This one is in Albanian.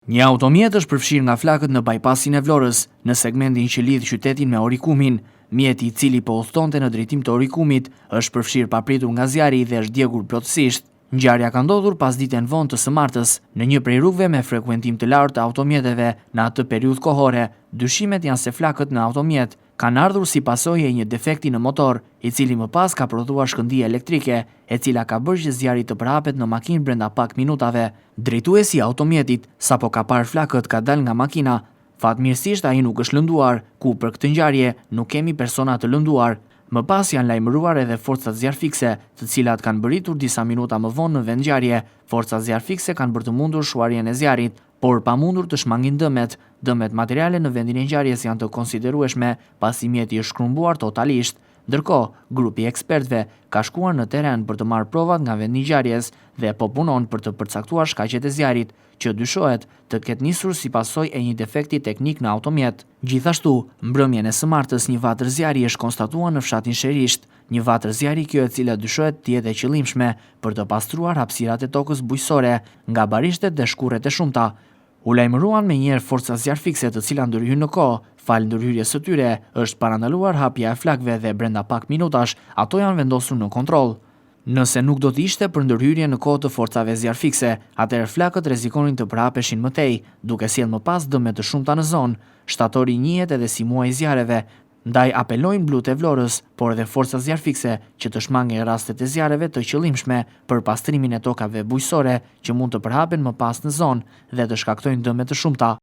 Një automjet është përfshirë nga flakët në bypassin e Vlorës, në segmentin që lidh qytetin me Orikumin. Mjeti i cili po udhëtonte në drejtim të Orikumit është përfshirë papritur nga zjarri dhe është djegur plotësisht. Ngjarja ka ndodhur pas ditën vonë të së martës, në një prej rrugëve me frekuentim të lartë të automjeteve në atë periudhë kohore. Dyshimet janë se flakët në automjet kanë ardhur si pasojë e një defekti në motor, i cili më pas ka prodhuar shkëndijë elektrike, e cila ka bërë që zjarri të përhapet në makinë brenda pak minutave. Drejtuesi i automjetit, sapo ka parë flakët, ka dalë nga makina. Fatmirësisht ai nuk është lënduar, ku për këtë ngjarje nuk kemi persona të lënduar. Më pas janë lajmëruar edhe forcat zjarfikse, të cilat kanë bëritur disa minuta më vonë në vend ngjarje. Forcat zjarfikse kanë bërë të mundur shuarjen e zjarrit, por pa mundur të shmangin dëmet. Dëmet materiale në vendin e ngjarjes janë të konsiderueshme, pasi mjeti është shkrumbuar totalisht. Ndërkohë, grupi i ekspertëve ka shkuar në teren për të marrë provat nga vendi i ngjarjes dhe po punon për të përcaktuar shkaqet e zjarrit, që dyshohet të ketë nisur si pasojë e një defekti teknik në automjet. Gjithashtu, mbrëmjen e së martës një vatër zjarri është konstatuar në fshatin Sherisht, një vatër zjarri kjo e cila dyshohet të jetë e qëllimshme për të pastruar hapësirat e tokës bujqësore nga barishtet dhe shkurret e shumta. U lajmëruan menjëherë forca zjarfikse, të cilat ndërhyrën në kohë. Fal ndërhyrjes së tyre është parandaluar hapja e flakëve dhe brenda pak minutash ato janë vendosur në kontroll. Nëse nuk do të ishte për ndërhyrjen në kohë të forcave zjarfikse, atëherë flakët rrezikonin të përhapeshin më tej, duke sjellë më pas dëme të shumta në zonë. Shtatori njihet edhe si muaji i zjarreve, ndaj apelojnë Blut e Vlorës, por edhe forca zjarfikse që të shmangin rastet e zjarreve të qëllimshme për pastrimin e tokave bujqësore që mund të përhapen më pas në zonë dhe të shkaktojnë dëme të shumta.